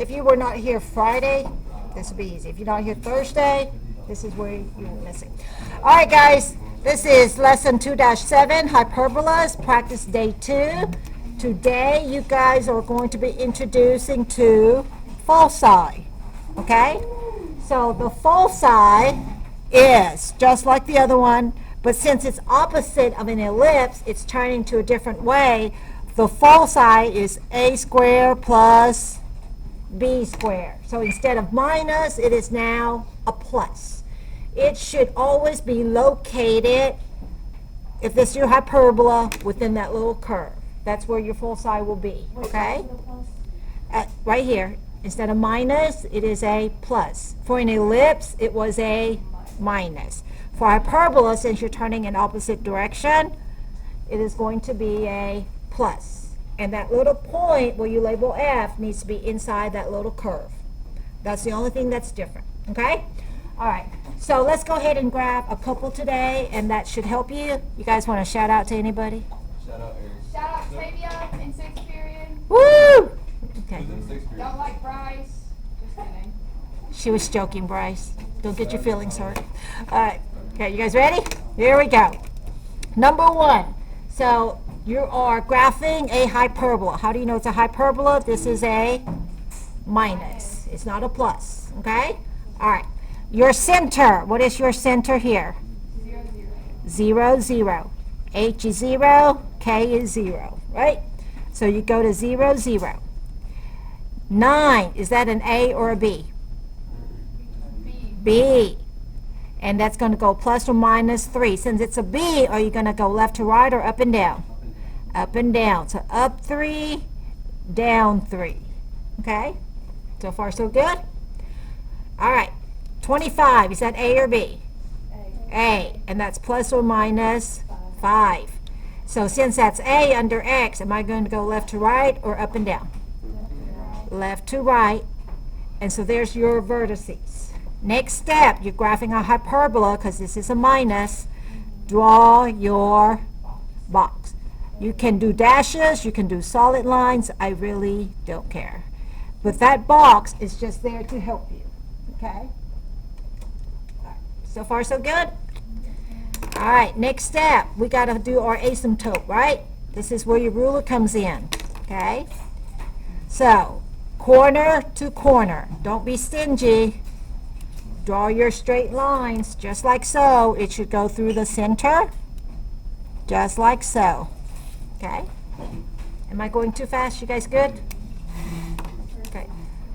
If you were not here Friday, this would be easy. If you're not here Thursday, this is where you're missing. All right, guys, this is lesson 2-7, hyperbolas, practice day 2. Today, you guys are going to be introducing to foci, okay? So the foci is just like the other one, but since it's opposite of an ellipse, it's turning to a different way. The foci is a squared plus b squared. So instead of minus, it is now a plus. It should always be located, if this is your hyperbola, within that little curve. That's where your foci will be, okay? Right here. Instead of minus, it is a plus. For an ellipse, it was a minus. For hyperbola, since you're turning in opposite direction, it is going to be a plus. And that little point where you label F needs to be inside that little curve. That's the only thing that's different, okay? All right, so let's go ahead and grab a couple today, and that should help you. You guys want to shout out to anybody? Shout out Eric. Shout out Tavia in 6th period. Woo! Okay. Who's in 6th period? Don't like Bryce. Just kidding. She was joking, Bryce. Don't get your feelings hurt. All right. Okay, you guys ready? Here we go. Number 1. So you are graphing a hyperbola. How do you know it's a hyperbola? This is a minus. It's not a plus. Okay? All right. Your center. What is your center here? 0, 0, 0. 0. H is 0. K is 0. Right? So you go to 0, 0. 9. Is that an A or a B? B. B. And that's going to go plus or minus 3. Since it's a B, are you going to go left to right or up and down? Up and down. So up 3, down 3. Okay? So far, so good? All right. 25. Is that A or B? A. A. And that's plus or minus 5. So since that's A under X, am I going to go left to right or up and down? Left to right. And so there's your vertices. Next step, you're graphing a hyperbola because this is a minus. Draw your box. You can do dashes, you can do solid lines. I really don't care. But that box is just there to help you. Okay? So far, so good? All right, next step, we got to do our asymptote, right? This is where your ruler comes in. Okay? So, corner to corner. Don't be stingy. Draw your straight lines just like so. It should go through the center just like so. Okay? Am I going too fast? You guys good? Okay.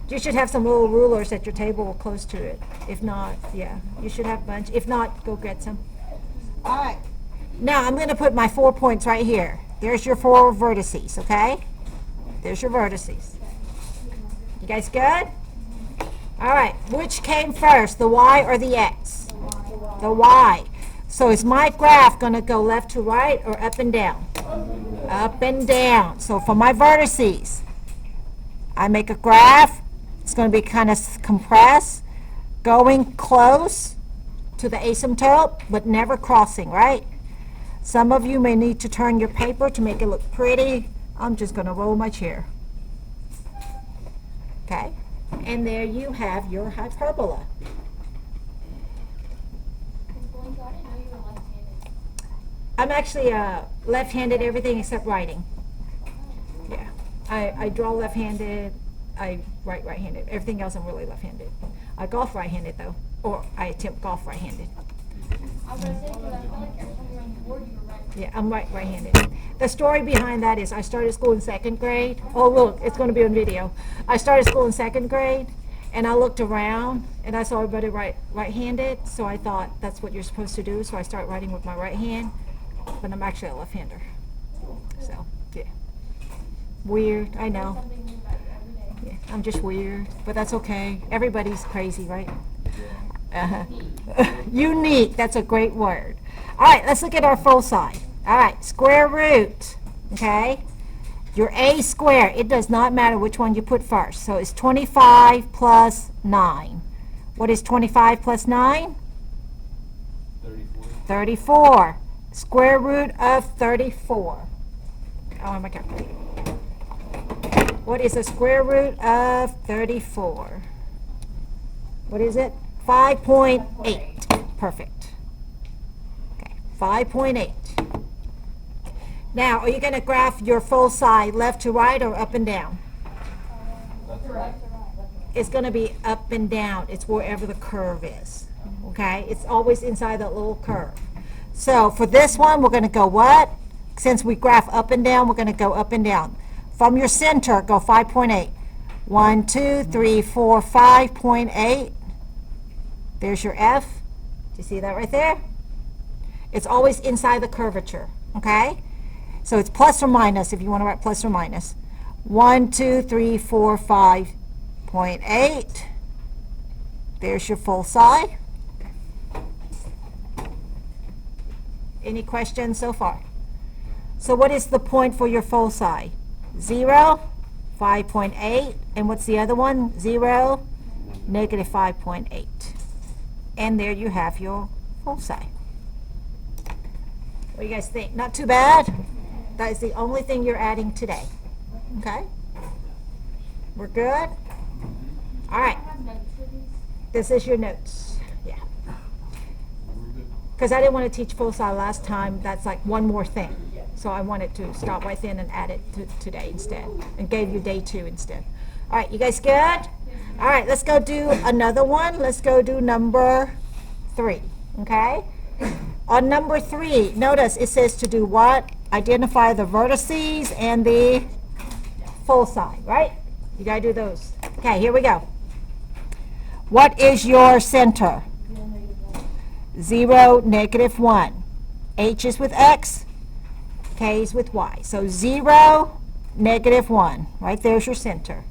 You should have some little rulers at your table close to it. If not, yeah, you should have a bunch. If not, go get some. All right. Now I'm going to put my 4 points right here. There's your 4 vertices, okay? There's your vertices. You guys good? All right, which came first, the Y or the X? The Y. So is my graph going to go left to right or up and down? Up and down. So for my vertices, I make a graph. It's going to be kind of compressed, going close to the asymptote, but never crossing, right? Some of you may need to turn your paper to make it look pretty. I'm just going to roll my chair. Okay? And there you have your hyperbola. I'm actually left-handed, everything except writing. Yeah, I draw left-handed, I write right-handed. Everything else I'm really left-handed. I golf right-handed though, or I attempt golf right-handed. I was going to say, because I feel like every time you're on the board, you were right. Yeah, I'm right-handed. The story behind that is I started school in 2nd grade. Oh, look, it's going to be on video. I started school in 2nd grade, and I looked around, and I saw everybody right-handed, so I thought that's what you're supposed to do, so I started writing with my right hand, but I'm actually a left-hander. So, yeah. Weird, I know. Something new about you every day. Yeah, I'm just weird, but that's okay. Everybody's crazy, right? Unique, that's a great word. All right, let's look at our foci. All right, square root, okay? Your a squared, it does not matter which one you put first. So it's 25 plus 9. What is 25 plus 9? 34. 34. Square root of 34. Oh, my calculator. What is the square root of 34? What is it? 5.8. Perfect. Okay, 5.8. Now, are you going to graph your full side left to right or up and down? That's right. It's going to be up and down. It's wherever the curve is. Okay? It's always inside that little curve. So for this one, we're going to go what? Since we graph up and down, we're going to go up and down. From your center, go 5.8. 1, 2, 3, 4, 5.8. There's your F. Do you see that right there? It's always inside the curvature. Okay? So it's plus or minus if you want to write plus or minus. 1, 2, 3, 4, 5.8. There's your full side. Any questions so far? So what is the point for your full side? 0, 5.8, and what's the other one? 0, negative 5.8. And there you have your full side. What do you guys think? Not too bad? That is the only thing you're adding today. Okay? We're good? All right. This is your notes. Yeah. Because I didn't want to teach full side last time. That's like one more thing. So I wanted to stop right then and add it to today instead. And gave you day 2 instead. All right, you guys good? All right, let's go do another one. Let's go do number 3. Okay? On number 3, notice it says to do what? Identify the vertices and the full side, right? You got to do those. Okay, here we go. What is your center? 0, negative 1. H is with X, K is with Y. So 0, negative 1. Right there's your center.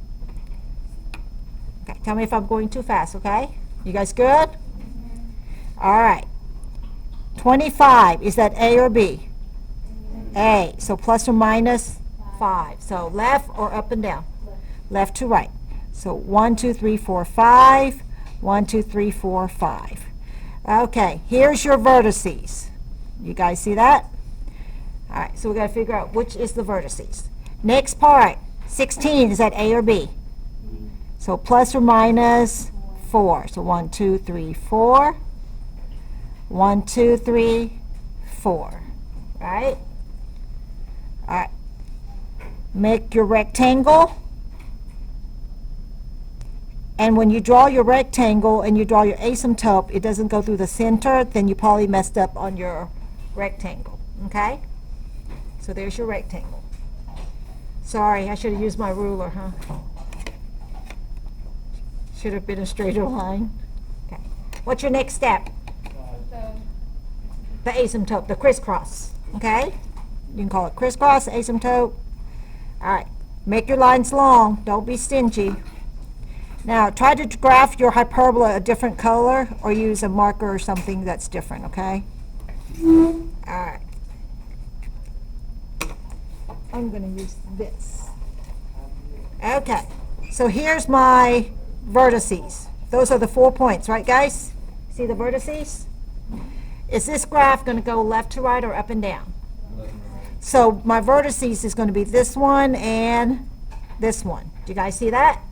Okay, tell me if I'm going too fast, okay? You guys good? All right. 25, is that A or B? A. So plus or minus 5. So left or up and down? Left to right. So 1, 2, 3, 4, 5. 1, 2, 3, 4, 5. Okay, here's your vertices. You guys see that? All right, so we got to figure out which is the vertices. Next part, 16, is that A or B? So plus or minus 4. So 1, 2, 3, 4. 1, 2, 3, 4. Right? All right. Make your rectangle. And when you draw your rectangle and you draw your asymptote, it doesn't go through the center, then you probably messed up on your rectangle. Okay? So there's your rectangle. Sorry, I should have used my ruler, huh? Should have been a straighter line. Okay. What's your next step? The asymptote, the crisscross. Okay? You can call it crisscross, asymptote. All right. Make your lines long. Don't be stingy. Now, try to graph your hyperbola a different color or use a marker or something that's different, okay? All right. I'm going to use this. Okay. So here's my vertices. Those are the 4 points, right, guys? See the vertices? Is this graph going to go left to right or up and down? So my vertices is going to be this one and this one. Do you guys see that?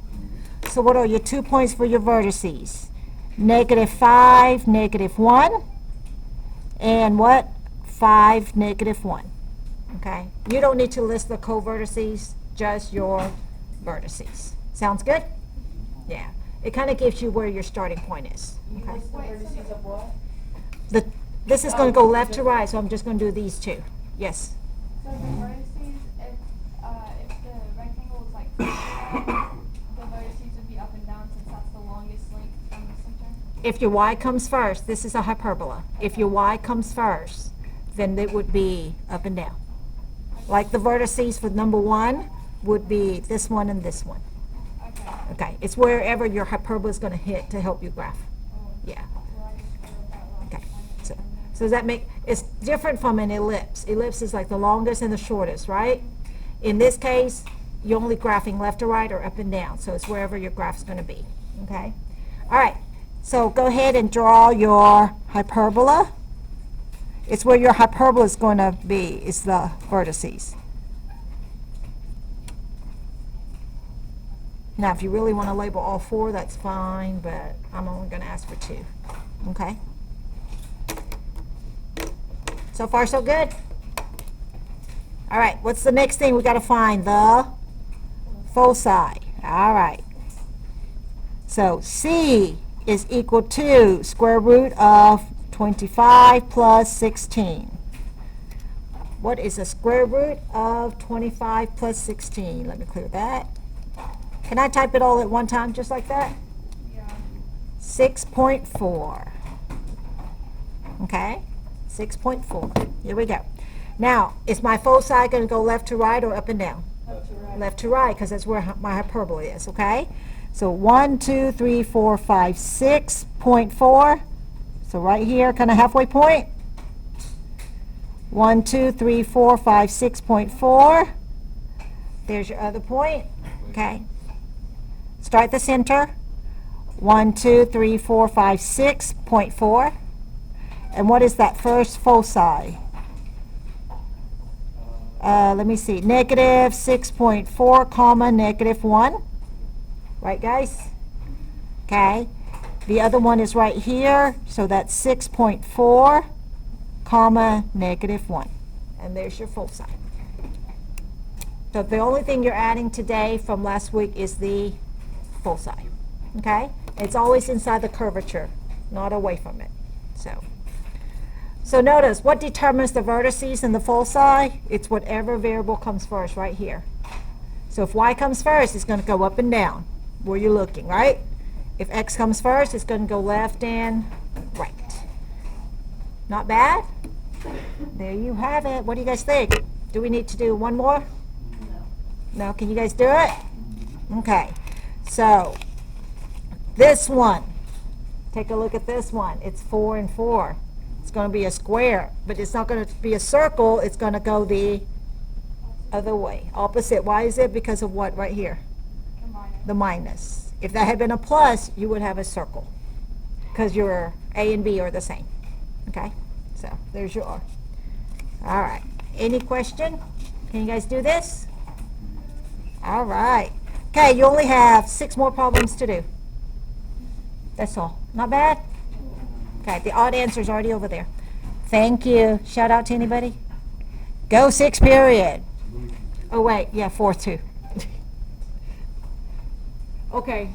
So what are your 2 points for your vertices? Negative 5, negative 1. And what? 5, negative 1. Okay? You don't need to list the co-vertices, just your vertices. Sounds good? Yeah. It kind of gives you where your starting point is. Okay? This is going to go left to right, so I'm just going to do these 2. Yes? So the vertices, if the rectangle is like the vertices would be up and down since that's the longest length from the center? If your y comes first, this is a hyperbola. If your y comes first, then it would be up and down. Like the vertices for number 1 would be this one and this one. Okay. Okay, it's wherever your hyperbola is going to hit to help you graph. Yeah. So I just wrote that last Okay. one. So does that make, it's different from an ellipse. Ellipse is like the longest and the shortest, right? In this case, you're only graphing left to right or up and down. So it's wherever your graph's going to be. Okay? All right. So go ahead and draw your hyperbola. It's where your hyperbola is going to be, is the vertices. Now, if you really want to label all 4, that's fine, but I'm only going to ask for 2. Okay? So far, so good? All right, what's the next thing we got to find? The foci. All right. So C is equal to square root of 25 plus 16. What is the square root of 25 plus 16? Let me clear that. Can I type it all at one time just like that? Yeah. 6.4. Okay? 6.4. Here we go. Now, is my foci going to go left to right or up and down? Left to right. Left to right, because that's where my hyperbola is, okay? So 1, 2, 3, 4, 5, 6.4. So right here, kind of halfway point. 1, 2, 3, 4, 5, 6.4. There's your other point, okay? Start the center. 1, 2, 3, 4, 5, 6.4. And what is that first foci? Let me see, negative 6.4 comma negative 1. Right, guys? Okay. The other one is right here, so that's 6.4 comma negative 1. And there's your foci. So the only thing you're adding today from last week is the foci. Okay? It's always inside the curvature, not away from it. So notice, what determines the vertices and the foci? It's whatever variable comes first right here. So if y comes first, it's going to go up and down where you're looking, right? If x comes first, it's going to go left and right. Not bad? There you have it. What do you guys think? Do we need to do one more? No? Can you guys do it? Okay. So this one, take a look at this one. It's 4 and 4. It's going to be a square, but it's not going to be a circle. It's going to go the other way, opposite. Why is it? Because of what right here? The minus. If that had been a plus, you would have a circle because your A and B are the same. Okay? So there's your R. All right. Any question? Can you guys do this? All right. Okay, you only have 6 more problems to do. That's all. Not bad? Okay, the odd answer is already over there. Thank you. Shout out to anybody? Go 6 period. Oh, wait. Yeah, 4 too. Okay.